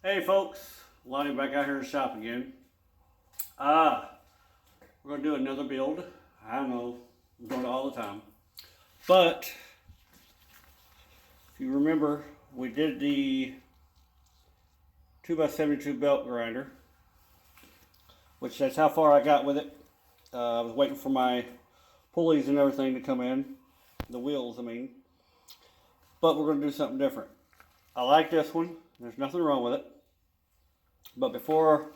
Hey folks, Lonnie back out here in the shop again. We're going to do another build. I don't know, I'm doing it all the time. But, if you remember, we did the 2x72 belt grinder, which that's how far I got with it. I was waiting for my pulleys and everything to come in, the wheels I mean. But we're going to do something different. I like this one, there's nothing wrong with it. But before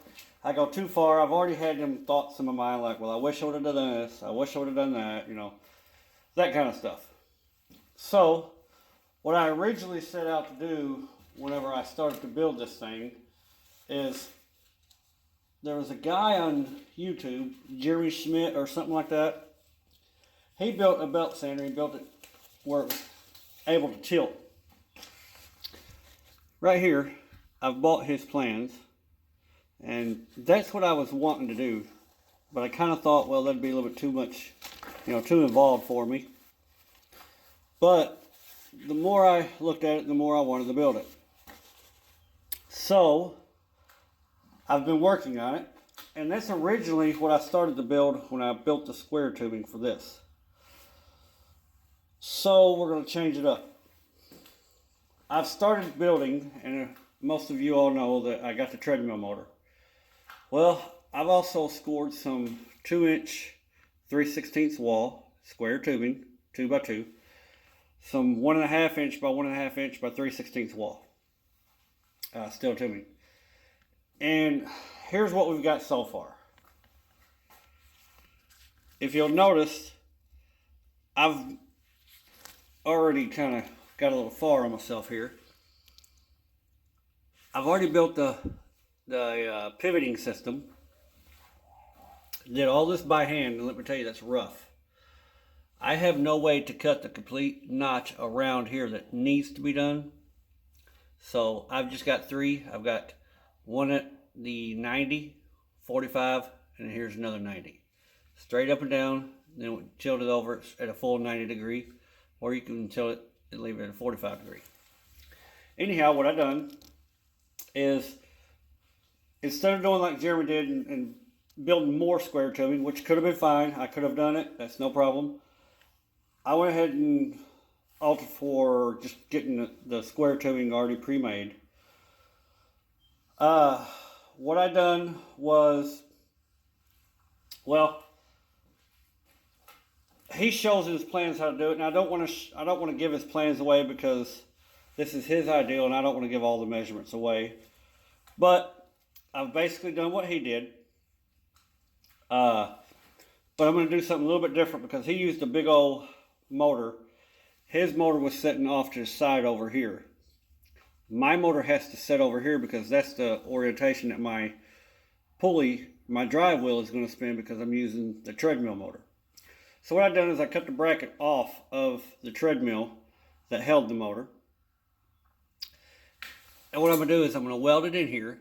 I go too far, I've already had them thoughts in my mind like, well, I wish I would have done this, I wish I would have done that, you know, that kind of stuff. So, what I originally set out to do whenever I started to build this thing is there was a guy on YouTube, Schmidt or something like that. He built a belt sander, he built it where it was able to tilt. Right here, I've bought his plans. And that's what I was wanting to do, but I kind of thought, well, that'd be a little bit too much, you know, too involved for me. But the more I looked at it, the more I wanted to build it. So I've been working on it, and that's originally what I started to build when I built the square tubing for this. So we're going to change it up. I've started building, and most of you all know that I got the treadmill motor. Well, I've also scored some 2-inch 3/16 wall square tubing, 2x2, some 1.5 inch by 1.5 inch by 3/16 wall, steel tubing. And here's what we've got so far. If you'll notice, I've already kind of got a little far on myself here. I've already built the pivoting system. Did all this by hand, and let me tell you, that's rough. I have no way to cut the complete notch around here that needs to be done. So I've just got three. I've got one at the 90, 45, and here's another 90. Straight up and down, then we tilt it over at a full 90 degree, or you can tilt it and leave it at a 45 degree. Anyhow, what I've done is, instead of doing like Jeremy did and building more square tubing, which could have been fine, I could have done it, that's no problem. I went ahead and opted for just getting the square tubing already pre-made. What I done was, well, he shows in his plans how to do it, and I don't want to give his plans away because this is his ideal, and I don't want to give all the measurements away. But I've basically done what he did, but I'm going to do something a little bit different because he used a big old motor. His motor was sitting off to the side over here. My motor has to sit over here because that's the orientation that my pulley, my drive wheel is going to spin because I'm using the treadmill motor. So what I've done is I cut the bracket off of the treadmill that held the motor. And what I'm going to do is I'm going to weld it in here,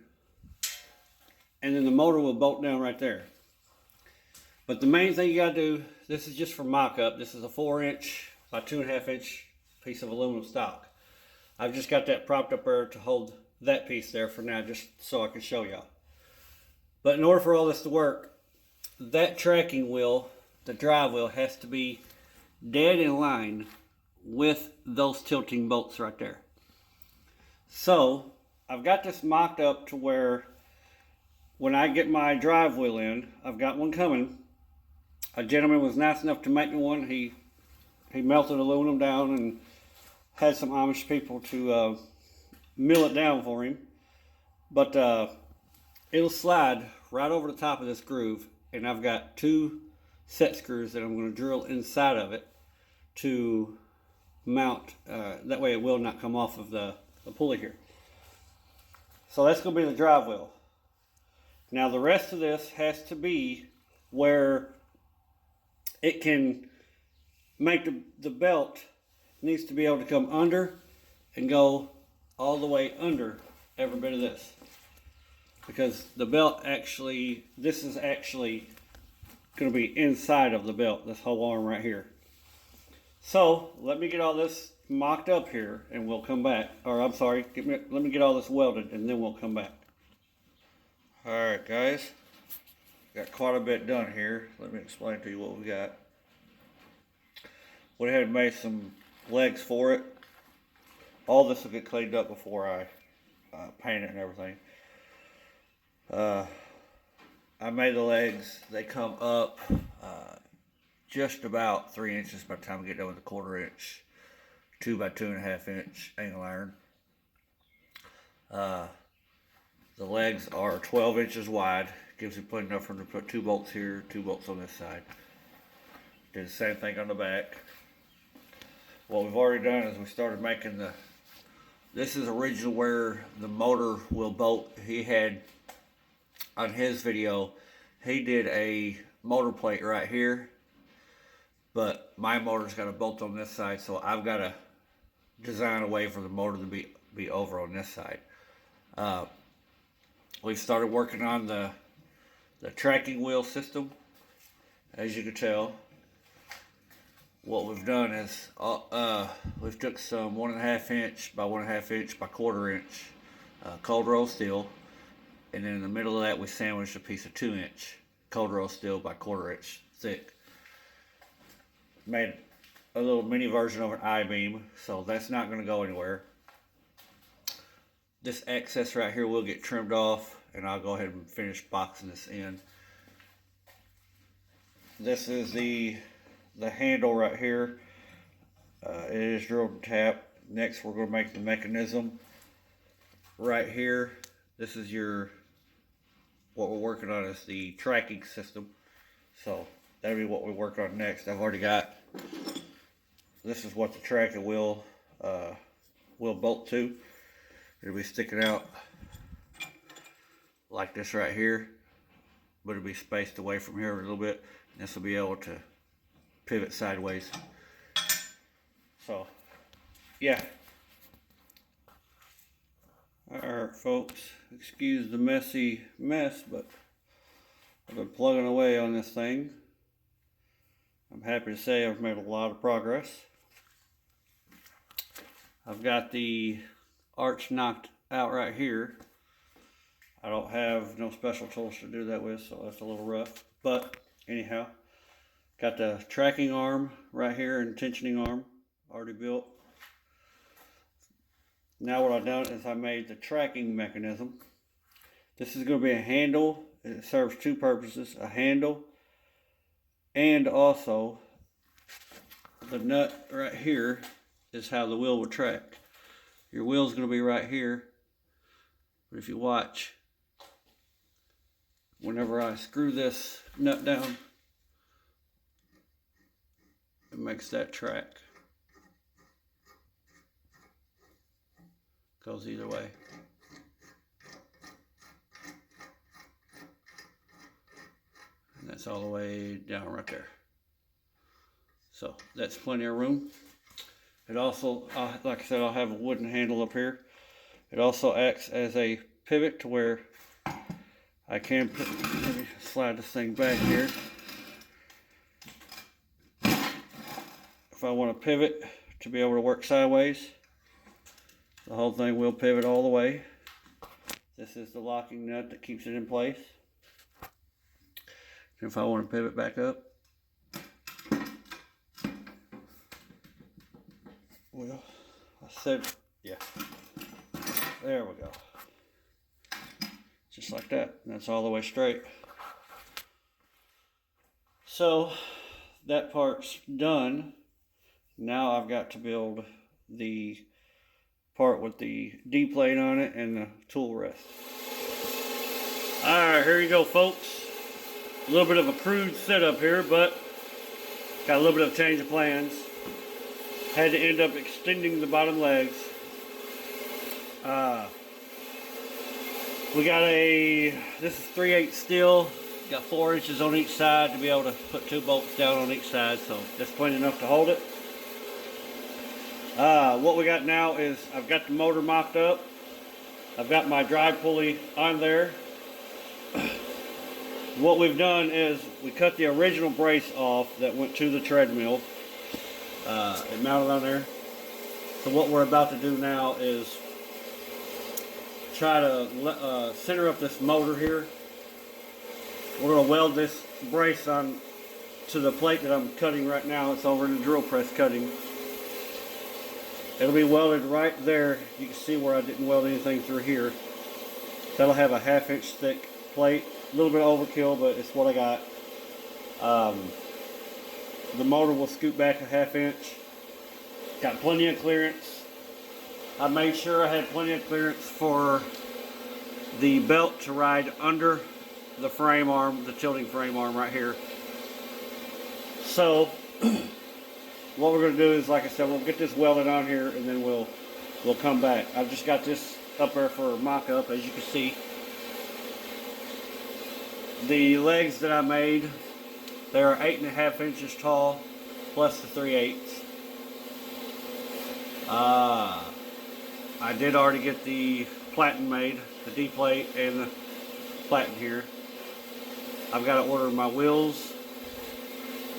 and then the motor will bolt down right there. But the main thing you got to do, this is just for mock-up. This is a 4-inch by 2.5 inch piece of aluminum stock. I've just got that propped up there to hold that piece there for now, just so I can show y'all. But in order for all this to work, that tracking wheel, the drive wheel, has to be dead in line with those tilting bolts right there. So I've got this mocked up to where when I get my drive wheel in, I've got one coming. A gentleman was nice enough to make me one. He melted aluminum down and had some Amish people to mill it down for him. But it'll slide right over the top of this groove, and I've got 2 set screws that I'm going to drill inside of it to mount. That way it will not come off of the pulley here. So that's going to be the drive wheel. Now the rest of this has to be where it can make the belt needs to be able to come under and go all the way under every bit of this. Because the belt actually, this is actually going to be inside of the belt, this whole arm right here. So let me get all this mocked up here and we'll come back. Or I'm sorry, let me get all this welded and then we'll come back. Alright guys, got quite a bit done here. Let me explain to you what we got. Went ahead and made some legs for it. All this will get cleaned up before I paint it and everything. I made the legs. They come up just about 3 inches by the time I get done with the 1/4 inch 2 by 2.5 inch angle iron. The legs are 12 inches wide. Gives you plenty enough room to put 2 bolts here, 2 bolts on this side. Did the same thing on the back. What we've already done is we started making this is original where the motor will bolt. He had, on his video, he did a motor plate right here, but my motor's got a bolt on this side, so I've got to design a way for the motor to be over on this side. We've started working on the tracking wheel system. As you can tell, what we've done is we've took some 1.5 inch by 1.5 inch by 1/4 inch cold rolled steel, and then in the middle of that we sandwiched a piece of 2 inch cold rolled steel by 1/4 inch thick. Made a little mini version of an I-beam, so that's not going to go anywhere. This excess right here will get trimmed off, and I'll go ahead and finish boxing this in. This is the handle right here. It is drilled and tapped. Next we're going to make the mechanism right here. This is what we're working on is the tracking system. So that'll be what we work on next. I've already got, this is what the tracking wheel will bolt to. It'll be sticking out like this right here, but it'll be spaced away from here a little bit. This will be able to pivot sideways. So yeah. Alright folks, excuse the messy mess, but I've been plugging away on this thing. I'm happy to say I've made a lot of progress. I've got the arch knocked out right here. I don't have no special tools to do that with, so that's a little rough. But anyhow, got the tracking arm right here and tensioning arm already built. Now what I've done is I made the tracking mechanism. This is going to be a handle. It serves 2 purposes, a handle and also the nut right here is how the wheel will track. Your wheel's going to be right here, but if you watch, whenever I screw this nut down, it makes that track. Goes either way. And that's all the way down right there. So that's plenty of room. It also, like I said, I'll have a wooden handle up here. It also acts as a pivot to where I can put, let me slide this thing back here. If I want to pivot to be able to work sideways, the whole thing will pivot all the way. This is the locking nut that keeps it in place. And if I want to pivot back up, well, I said, yeah, there we go. Just like that, and that's all the way straight. So that part's done. Now I've got to build the part with the D plate on it and the tool rest. Alright, here you go folks. A little bit of a crude setup here, but got a little bit of change of plans. Had to end up extending the bottom legs. We got this is 3/8 steel. Got 4 inches on each side to be able to put 2 bolts down on each side, so that's plenty enough to hold it. What we got now is I've got the motor mocked up. I've got my drive pulley on there. What we've done is we cut the original brace off that went to the treadmill. It mounted on there. So what we're about to do now is try to center up this motor here. We're going to weld this brace on to the plate that I'm cutting right now. It's over in the drill press cutting. It'll be welded right there. You can see where I didn't weld anything through here. That'll have a 1/2 inch thick plate. A little bit of overkill, but it's what I got. The motor will scoot back a 1/2 inch. Got plenty of clearance. I made sure I had plenty of clearance for the belt to ride under the frame arm, the tilting frame arm right here. So what we're going to do is, like I said, we'll get this welded on here and then we'll come back. I've just got this up there for mock-up, as you can see. The legs that I made, they are 8.5 inches tall plus the 3/8. I did already get the platen made, the D plate and the platen here. I've got to order my wheels,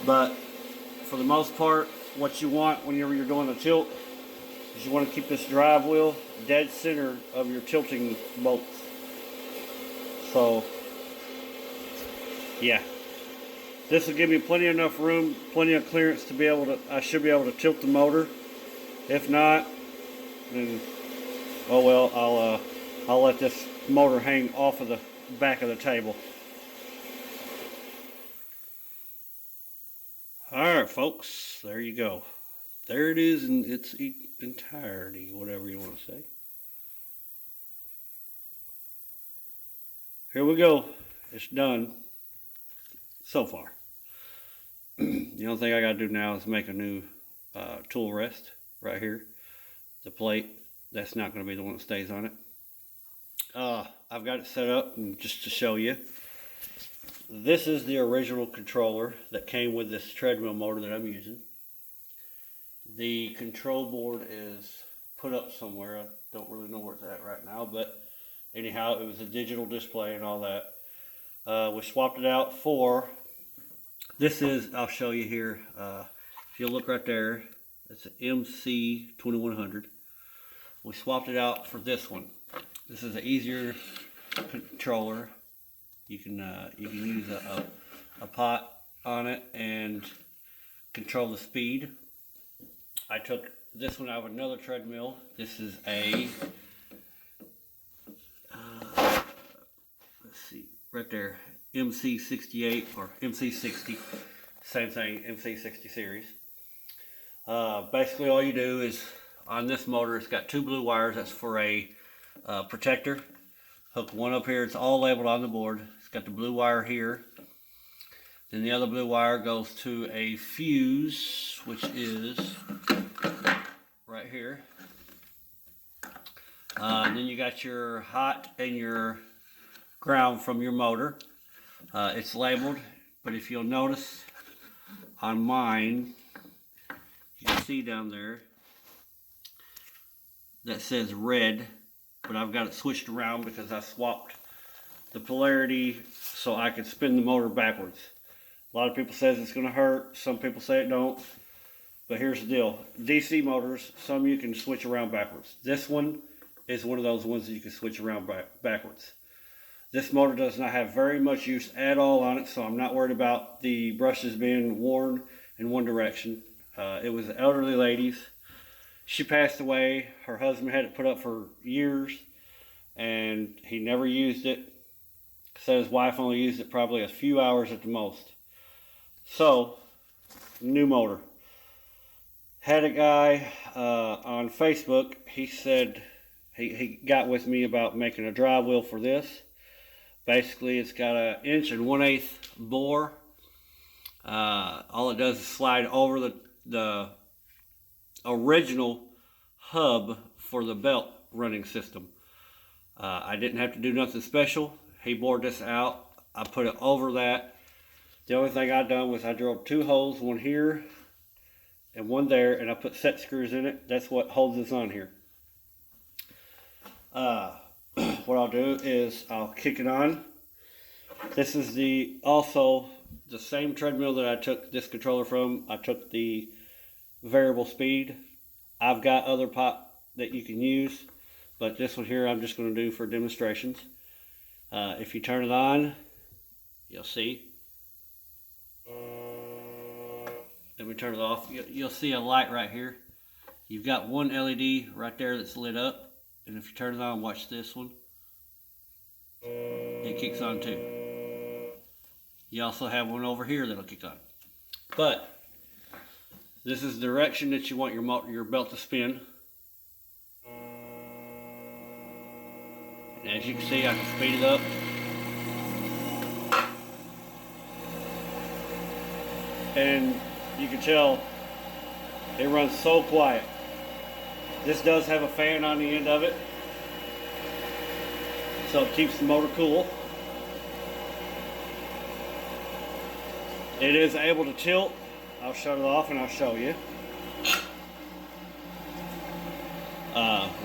but for the most part, what you want whenever you're doing a tilt is you want to keep this drive wheel dead center of your tilting bolts. So yeah, this will give me plenty enough room, plenty of clearance to be able to, I should be able to tilt the motor. If not, then oh well, I'll let this motor hang off of the back of the table. Alright folks, there you go. There it is in its entirety, whatever you want to say. Here we go. It's done so far. The only thing I got to do now is make a new tool rest right here. The plate, that's not going to be the one that stays on it. I've got it set up, and just to show you, this is the original controller that came with this treadmill motor that I'm using. The control board is put up somewhere. I don't really know where it's at right now, but anyhow, it was a digital display and all that. We swapped it out for, this is, I'll show you here, if you look right there, it's an MC2100. We swapped it out for this one. This is an easier controller. You can use a pot on it and control the speed. I took this one out of another treadmill. This is a, let's see, right there, MC68 or MC60, same thing, MC60 series. Basically all you do is, on this motor, it's got 2 blue wires. That's for a protector. Hook one up here. It's all labeled on the board. It's got the blue wire here. Then the other blue wire goes to a fuse, which is right here. Then you got your hot and your ground from your motor. It's labeled, but if you'll notice on mine, you can see down there that says red, but I've got it switched around because I swapped the polarity so I could spin the motor backwards. A lot of people say it's going to hurt. Some people say it don't. But here's the deal. DC motors, some you can switch around backwards. This one is one of those ones that you can switch around backwards. This motor does not have very much use at all on it, so I'm not worried about the brushes being worn in one direction. It was an elderly lady's. She passed away. Her husband had it put up for years, and he never used it. Said his wife only used it probably a few hours at the most. So, new motor. Had a guy on Facebook. He said he got with me about making a drive wheel for this. Basically, it's got an 1 1/8 bore. All it does is slide over the original hub for the belt running system. I didn't have to do nothing special. He bored this out. I put it over that. The only thing I done was I drilled 2 holes, one here and one there, and I put set screws in it. That's what holds this on here. What I'll do is I'll kick it on. This is also the same treadmill that I took this controller from. I took the variable speed. I've got other pipe that you can use, but this one here I'm just going to do for demonstrations. If you turn it on, you'll see. Let me turn it off. You'll see a light right here. You've got one LED right there that's lit up, and if you turn it on, watch this one. It kicks on too. You also have one over here that'll kick on. But this is the direction that you want your belt to spin. And as you can see, I can speed it up. And you can tell it runs so quiet. This does have a fan on the end of it, so it keeps the motor cool. It is able to tilt. I'll shut it off and I'll show you.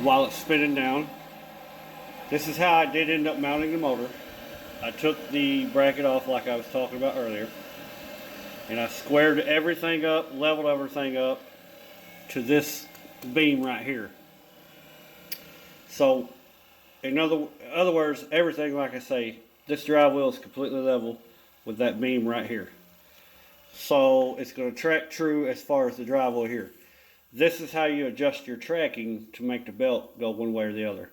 While it's spinning down. This is how I did end up mounting the motor. I took the bracket off like I was talking about earlier, and I squared everything up, leveled everything up to this beam right here. So in other words, everything, like I say, this drive wheel is completely level with that beam right here. So it's going to track true as far as the drive wheel here. This is how you adjust your tracking to make the belt go one way or the other.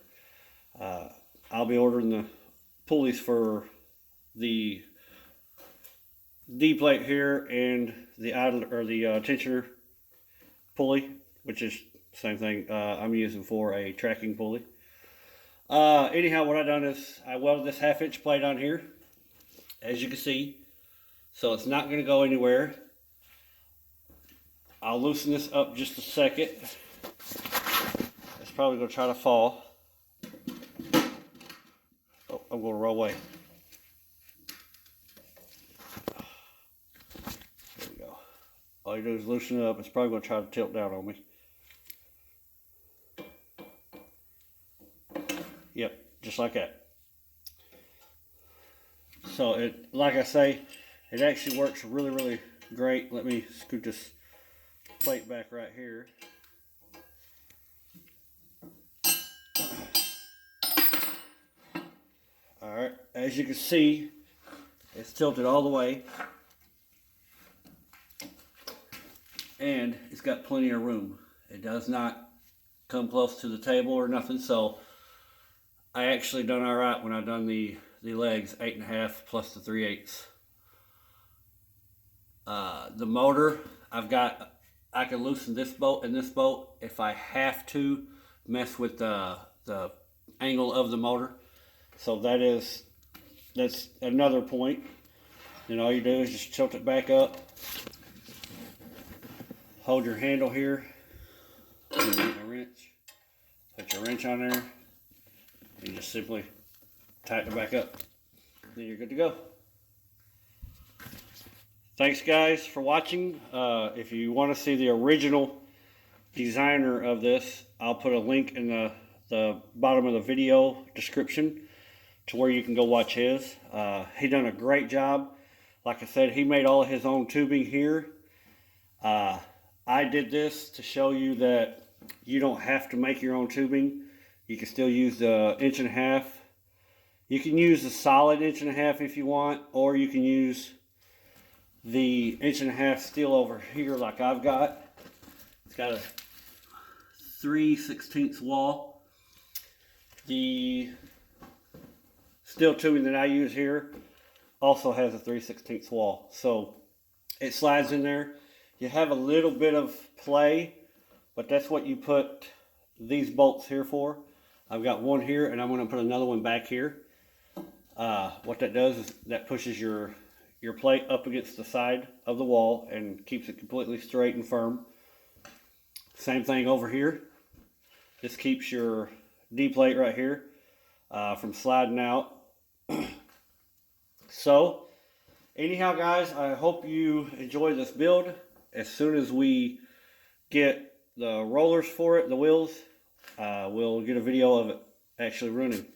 I'll be ordering the pulleys for the D plate here and the idler or the tensioner pulley, which is the same thing I'm using for a tracking pulley. Anyhow, what I've done is I welded this 1/2" plate on here, as you can see, so it's not going to go anywhere. I'll loosen this up just a second. It's probably going to try to fall. Oh, I'm going to roll away. There we go. All you do is loosen it up. It's probably going to try to tilt down on me. Yep, just like that. So it, like I say, it actually works really, really great. Let me scoot this plate back right here. Alright, as you can see, it's tilted all the way, and it's got plenty of room. It does not come close to the table or nothing, so I actually done alright when I done the legs, 8.5 plus the 3/8. The motor, I can loosen this bolt and this bolt if I have to mess with the angle of the motor. So that's another point. Then all you do is just tilt it back up, hold your handle here, and get a wrench, put your wrench on there, and just simply tighten it back up. Then you're good to go. Thanks guys for watching. If you want to see the original designer of this, I'll put a link in the bottom of the video description to where you can go watch his. He done a great job. Like I said, he made all of his own tubing here. I did this to show you that you don't have to make your own tubing. You can still use the 1.5". You can use the solid 1.5" if you want, or you can use the 1.5" steel over here like I've got. It's got a 3/16 wall. The steel tubing that I use here also has a 3/16 wall, so it slides in there. You have a little bit of play, but that's what you put these bolts here for. I've got one here, and I'm going to put another one back here. What that does is that pushes your plate up against the side of the wall and keeps it completely straight and firm. Same thing over here. This keeps your D plate right here from sliding out. So anyhow guys, I hope you enjoy this build. As soon as we get the rollers for it, the wheels, we'll get a video of it actually running.